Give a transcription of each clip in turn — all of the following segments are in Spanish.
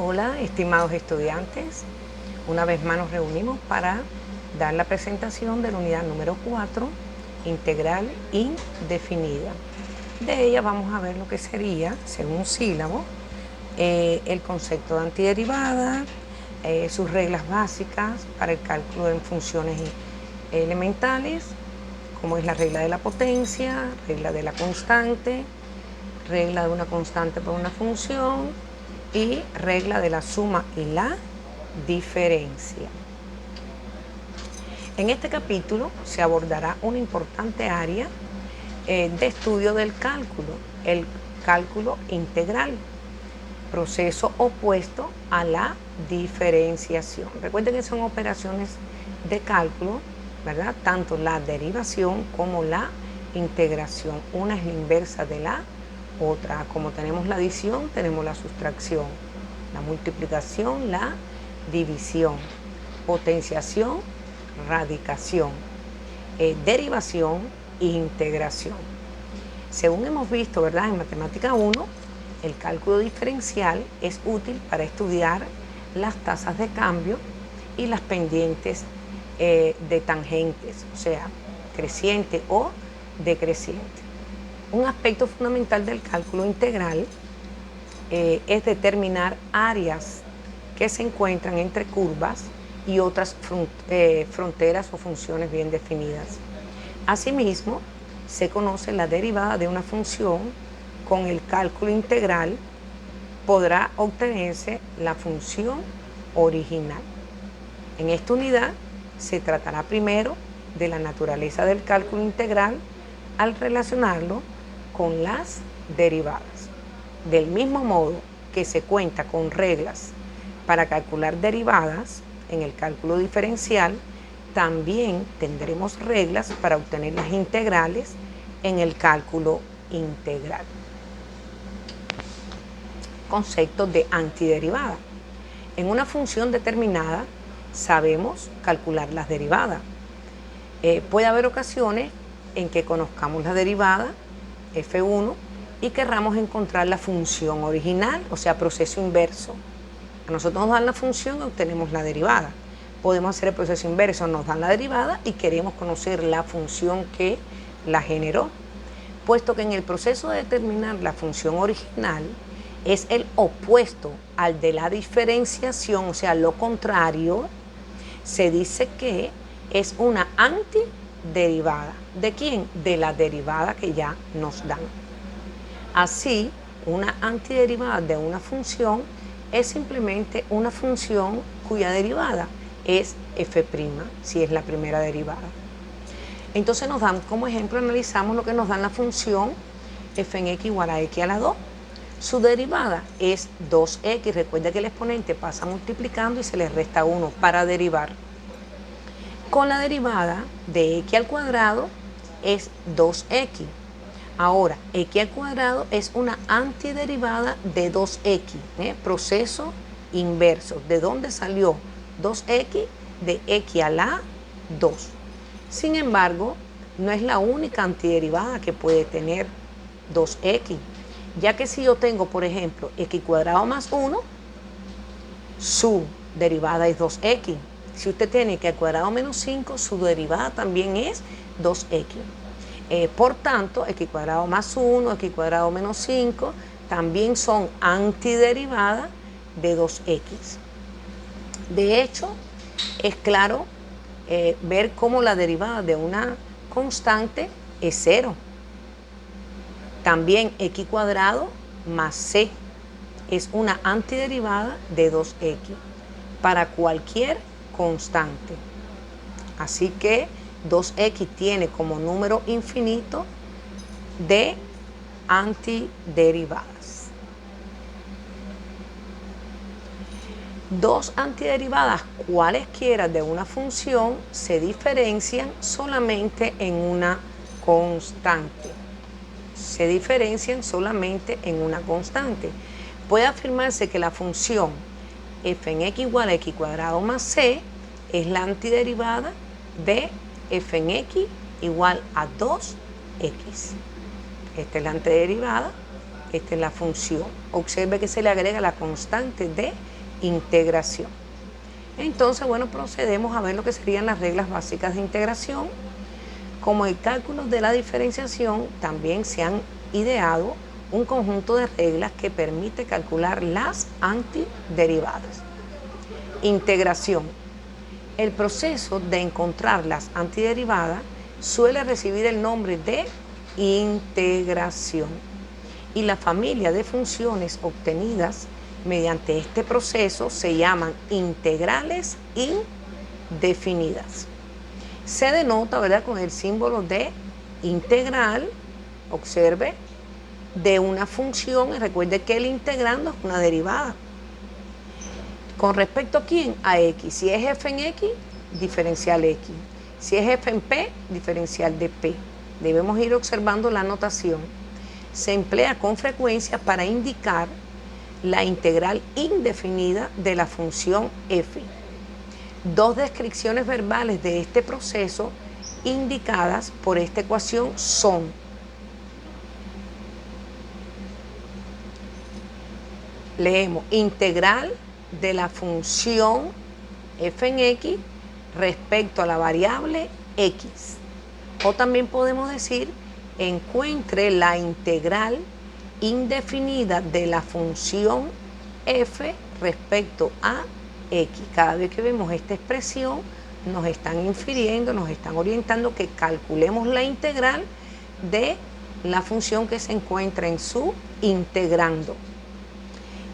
Hola, estimados estudiantes. Una vez más nos reunimos para dar la presentación de la unidad número 4, integral indefinida. De ella vamos a ver lo que sería, según sílabo, el concepto de antiderivada, sus reglas básicas para el cálculo en funciones elementales, como es la regla de la potencia, regla de la constante, regla de una constante por una función y regla de la suma y la diferencia. En este capítulo se abordará una importante área de estudio del cálculo, el cálculo integral, proceso opuesto a la diferenciación. Recuerden que son operaciones de cálculo, ¿verdad? Tanto la derivación como la integración. Una es la inversa de la otra. Como tenemos la adición, tenemos la sustracción, la multiplicación, la división, potenciación, radicación, derivación e integración. Según hemos visto, ¿verdad? En Matemática 1, el cálculo diferencial es útil para estudiar las tasas de cambio y las pendientes de tangentes, o sea, creciente o decreciente. Un aspecto fundamental del cálculo integral es determinar áreas que se encuentran entre curvas y otras fronteras o funciones bien definidas. Asimismo, se conoce la derivada de una función. Con el cálculo integral podrá obtenerse la función original. En esta unidad se tratará primero de la naturaleza del cálculo integral al relacionarlo con las derivadas. Del mismo modo que se cuenta con reglas para calcular derivadas en el cálculo diferencial, también tendremos reglas para obtener las integrales en el cálculo integral. Concepto de antiderivada. En una función determinada sabemos calcular las derivadas. Puede haber ocasiones en que conozcamos la derivada, F1, y querramos encontrar la función original, o sea, proceso inverso. A nosotros nos dan la función y obtenemos la derivada. Podemos hacer el proceso inverso, nos dan la derivada y queremos conocer la función que la generó. Puesto que en el proceso de determinar la función original es el opuesto al de la diferenciación, o sea, lo contrario, se dice que es una antiderivada. ¿De quién? De la derivada que ya nos dan. Así, una antiderivada de una función es simplemente una función cuya derivada es f', si es la primera derivada. Entonces nos dan, como ejemplo, analizamos lo que nos dan la función f en x igual a x a la 2. Su derivada es 2x. Recuerda que el exponente pasa multiplicando y se le resta 1 para derivar. Con la derivada de x al cuadrado es 2x. Ahora, x al cuadrado es una antiderivada de 2x, proceso inverso. ¿De dónde salió 2x? De x a la 2. Sin embargo, no es la única antiderivada que puede tener 2x, ya que si yo tengo, por ejemplo, x cuadrado más 1, su derivada es 2x. Si usted tiene x al cuadrado menos 5, su derivada también es 2x. Por tanto, x cuadrado más 1, x cuadrado menos 5, también son antiderivadas de 2x. De hecho, es claro ver cómo la derivada de una constante es 0. También x cuadrado más c es una antiderivada de 2x para cualquier constante. Así que 2x tiene como número infinito de antiderivadas. Dos antiderivadas cualesquiera de una función se diferencian solamente en una constante. Se diferencian solamente en una constante. Puede afirmarse que la función f en x igual a x cuadrado más c es la antiderivada de f en x igual a 2x. Esta es la antiderivada esta es la función. Observe que se le agrega la constante de integración. Entonces, bueno, procedemos a ver lo que serían las reglas básicas de integración. Como el cálculo de la diferenciación, también se han ideado un conjunto de reglas que permite calcular las antiderivadas. Integración. El proceso de encontrar las antiderivadas suele recibir el nombre de integración, y la familia de funciones obtenidas mediante este proceso se llaman integrales indefinidas. Se denota, ¿verdad?, con el símbolo de integral, observe, de una función, y recuerde que el integrando es una derivada. ¿Con respecto a quién? A x. Si es f en x, diferencial x. Si es f en p, diferencial de p. Debemos ir observando la notación. Se emplea con frecuencia para indicar la integral indefinida de la función f. Dos descripciones verbales de este proceso indicadas por esta ecuación son: leemos integral de la función f en x respecto a la variable x. O también podemos decir: encuentre la integral indefinida de la función f respecto a x. Cada vez que vemos esta expresión, nos están infiriendo, nos están orientando que calculemos la integral de la función que se encuentra en su integrando.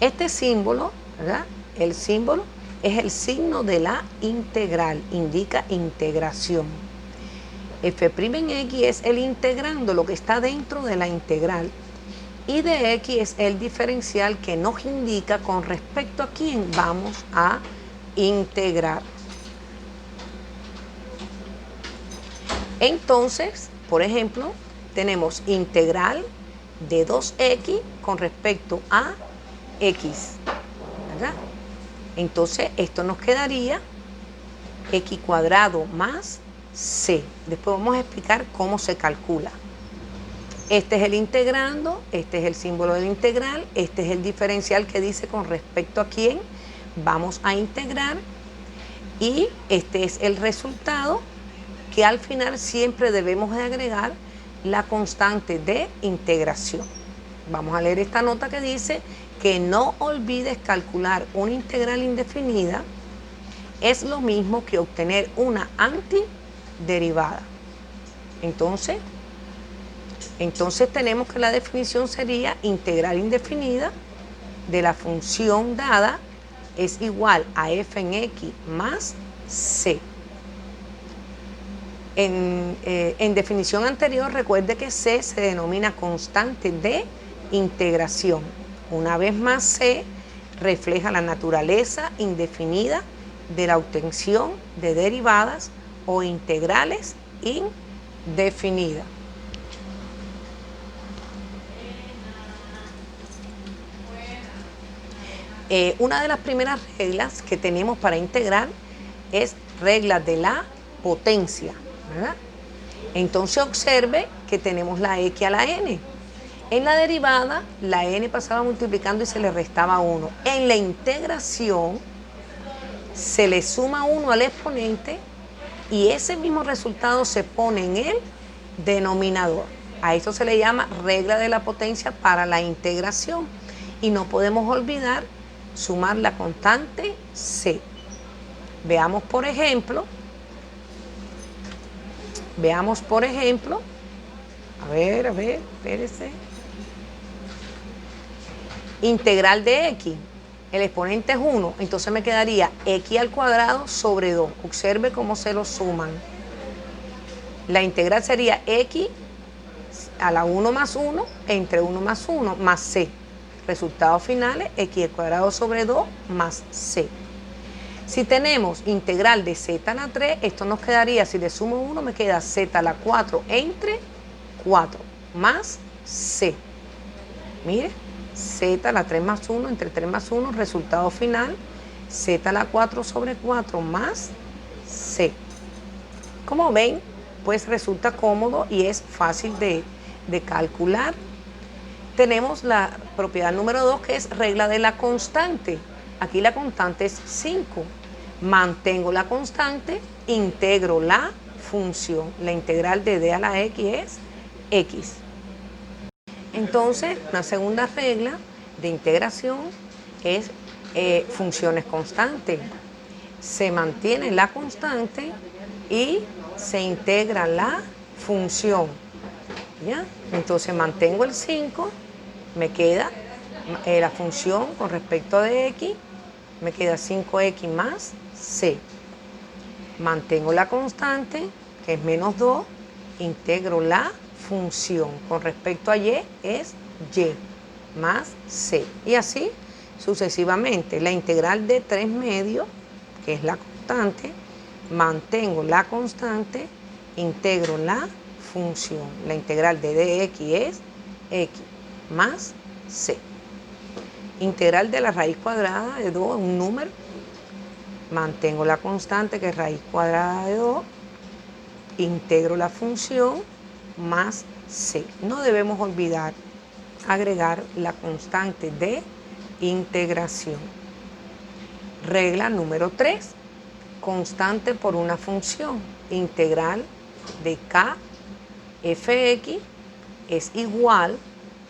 Este símbolo, ¿verdad?, el símbolo es el signo de la integral, indica integración. F' en x es el integrando, lo que está dentro de la integral, y de x es el diferencial que nos indica con respecto a quién vamos a integrar. Entonces, por ejemplo, tenemos integral de 2x con respecto a x, ¿verdad? Entonces, esto nos quedaría x cuadrado más c. Después vamos a explicar cómo se calcula. Este es el integrando, este es el símbolo del integral, este es el diferencial que dice con respecto a quién vamos a integrar, y este es el resultado, que al final siempre debemos de agregar la constante de integración. Vamos a leer esta nota que dice que no olvides calcular una integral indefinida es lo mismo que obtener una antiderivada. Entonces tenemos que la definición sería: integral indefinida de la función dada es igual a f en x más c. En definición anterior, recuerde que c se denomina constante de integración. Una vez más, c refleja la naturaleza indefinida de la obtención de derivadas o integrales indefinidas. Una de las primeras reglas que tenemos para integrar es regla de la potencia, ¿verdad? Entonces observe que tenemos la x a la n. En la derivada, la n pasaba multiplicando y se le restaba 1. En la integración, se le suma 1 al exponente y ese mismo resultado se pone en el denominador. A eso se le llama regla de la potencia para la integración. Y no podemos olvidar sumar la constante c. Veamos por ejemplo, a ver, espérese. Integral de x, el exponente es 1, entonces me quedaría x al cuadrado sobre 2. Observe cómo se lo suman. La integral sería x a la 1 más 1 entre 1 más 1 más c. Resultados finales, x al cuadrado sobre 2 más c. Si tenemos integral de z a la 3, esto nos quedaría, si le sumo 1, me queda z a la 4 entre 4 más c. Mire, z a la 3 más 1 entre 3 más 1, resultado final, z a la 4 sobre 4 más c. Como ven, pues resulta cómodo y es fácil de calcular. Tenemos la propiedad número 2, que es regla de la constante. Aquí la constante es 5. Mantengo la constante, integro la función. La integral de d a la x es x. Entonces, una segunda regla de integración es funciones constantes. Se mantiene la constante y se integra la función. ¿Ya? Entonces mantengo el 5, me queda la función con respecto de x, me queda 5x más c. Mantengo la constante, que es menos 2, integro la función. Con respecto a y es y más c. Y así sucesivamente. La integral de 3 medios, que es la constante, mantengo la constante, integro la función. La integral de dx es x más c. Integral de la raíz cuadrada de 2 es un número. Mantengo la constante, que es raíz cuadrada de 2. Integro la función más c. No debemos olvidar agregar la constante de integración. Regla número 3. Constante por una función. Integral de k fx es igual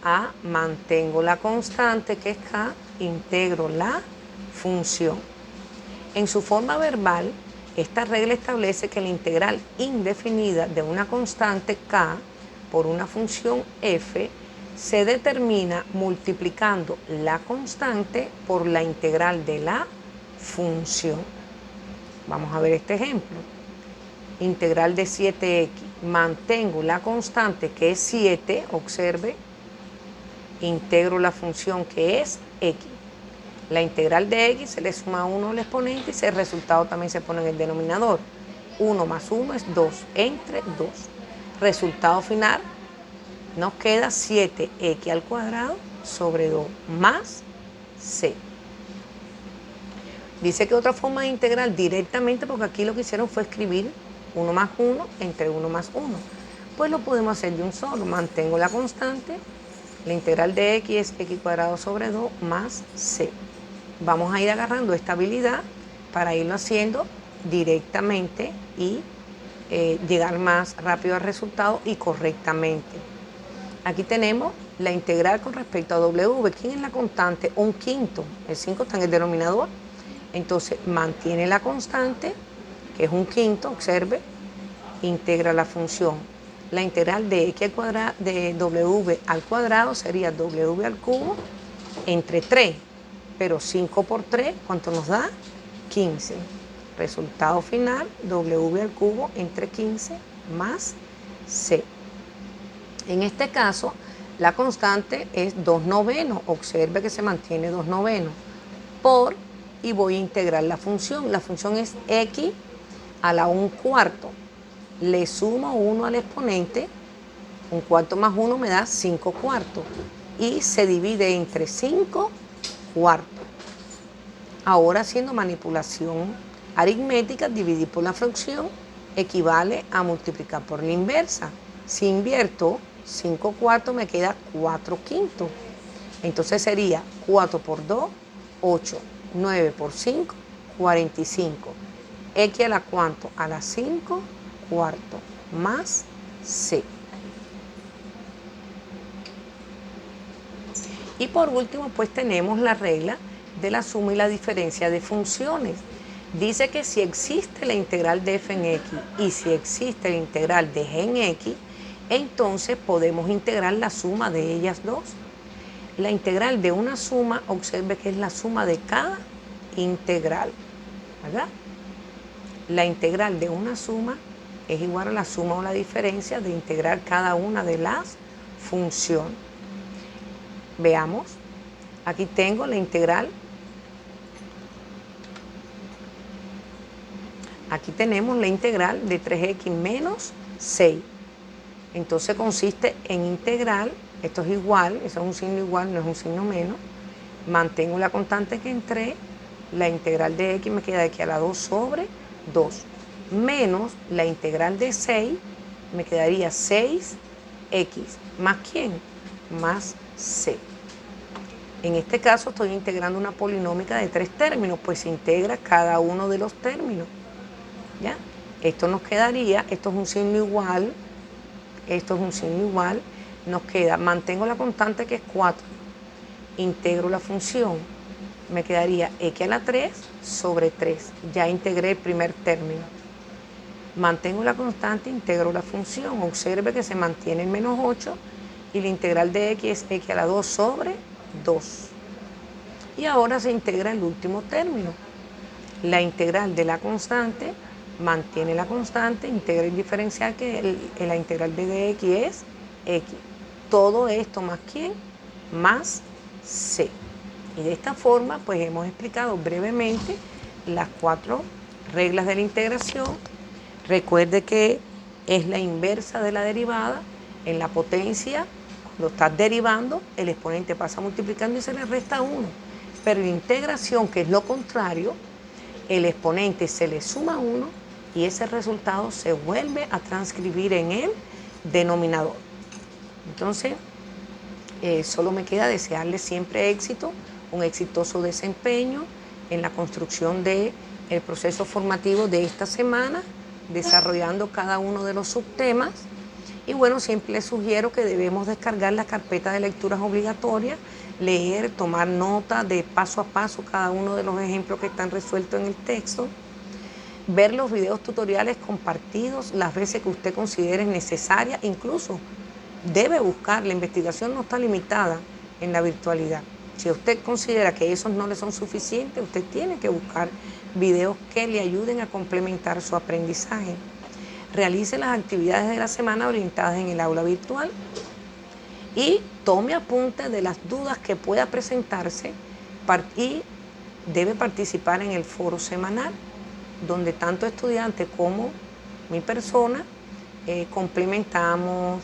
a mantengo la constante, que es k, integro la función. En su forma verbal, esta regla establece que la integral indefinida de una constante k por una función f se determina multiplicando la constante por la integral de la función. Vamos a ver este ejemplo. Integral de 7x. Mantengo la constante, que es 7, observe, integro la función, que es x. La integral de x se le suma 1 al exponente y ese resultado también se pone en el denominador. 1 más 1 es 2, entre 2. Resultado final, nos queda 7x al cuadrado sobre 2 más c. Dice que otra forma de integrar directamente, porque aquí lo que hicieron fue escribir 1 más 1 entre 1 más 1. Pues lo podemos hacer de un solo. Mantengo la constante, la integral de x es x cuadrado sobre 2 más c. Vamos a ir agarrando esta habilidad para irlo haciendo directamente y llegar más rápido al resultado y correctamente. Aquí tenemos la integral con respecto a w. ¿Quién es la constante? Un quinto. El 5 está en el denominador. Entonces mantiene la constante, que es un quinto, observe, integra la función. La integral de x al cuadrado, de w al cuadrado sería w al cubo entre 3, pero 5 por 3, ¿cuánto nos da? 15. Resultado final, w al cubo entre 15 más c. En este caso, la constante es 2/9, observe que se mantiene 2/9, por, y voy a integrar la función. La función es x a la 1/4. Le sumo 1 al exponente, 1/4 más 1 me da 5/4 y se divide entre 5/4. Ahora, haciendo manipulación aritmética, dividir por la fracción equivale a multiplicar por la inversa. Si invierto 5/4 me queda 4/5. Entonces sería 4 por 2, 8, 9 por 5, 45. X a la cuánto? A la 5/4 más c. Y por último, pues tenemos la regla de la suma y la diferencia de funciones. Dice que si existe la integral de f en x y si existe la integral de g en x, entonces podemos integrar la suma de ellas dos. La integral de una suma, observe que es la suma de cada integral, ¿verdad? La integral de una suma es igual a la suma o la diferencia de integrar cada una de las funciones. Veamos, aquí tengo la integral. Aquí tenemos la integral de 3x menos 6. Entonces consiste en integral, esto es igual, eso es un signo igual, no es un signo menos. Mantengo la constante que entré, la integral de x me queda de aquí a la 2 sobre 2. Menos la integral de 6, me quedaría 6x. ¿Más quién? Más C. En este caso estoy integrando una polinómica de 3 términos, pues se integra cada uno de los términos. ¿Ya? Esto nos quedaría, esto es un signo igual, esto es un signo igual, nos queda, mantengo la constante que es 4, integro la función, me quedaría x a la 3 sobre 3, ya integré el primer término. Mantengo la constante, integro la función, observe que se mantiene el menos 8 y la integral de x es x a la 2 sobre 2. Y ahora se integra el último término. La integral de la constante mantiene la constante, integra el diferencial que la integral de dx es x. Todo esto más ¿quién? Más c. Y de esta forma pues hemos explicado brevemente las 4 reglas de la integración. Recuerde que es la inversa de la derivada. En la potencia, cuando estás derivando, el exponente pasa multiplicando y se le resta 1. Pero en integración, que es lo contrario, el exponente se le suma 1 y ese resultado se vuelve a transcribir en el denominador. Entonces, solo me queda desearles siempre éxito, un exitoso desempeño en la construcción del proceso formativo de esta semana, desarrollando cada uno de los subtemas. Y bueno, siempre les sugiero que debemos descargar la carpeta de lecturas obligatorias, leer, tomar nota de paso a paso cada uno de los ejemplos que están resueltos en el texto, ver los videos tutoriales compartidos las veces que usted considere necesaria, incluso debe buscar, la investigación no está limitada en la virtualidad. Si usted considera que esos no le son suficientes, usted tiene que buscar videos que le ayuden a complementar su aprendizaje. Realice las actividades de la semana orientadas en el aula virtual y tome apunte de las dudas que pueda presentarse y debe participar en el foro semanal, donde tanto estudiantes como mi persona complementamos,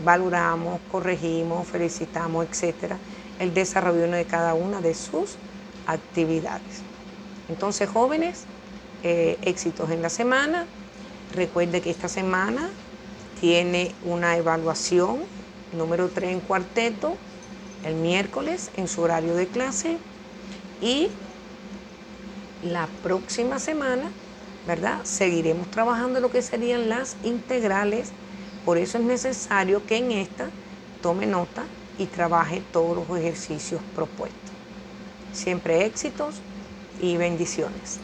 valoramos, corregimos, felicitamos, etcétera, el desarrollo de cada una de sus actividades. Entonces, jóvenes, éxitos en la semana. Recuerde que esta semana tiene una evaluación número 3 en cuarteto, el miércoles en su horario de clase, y la próxima semana, ¿verdad?, seguiremos trabajando lo que serían las integrales. Por eso es necesario que en esta tome nota y trabaje todos los ejercicios propuestos. Siempre éxitos y bendiciones.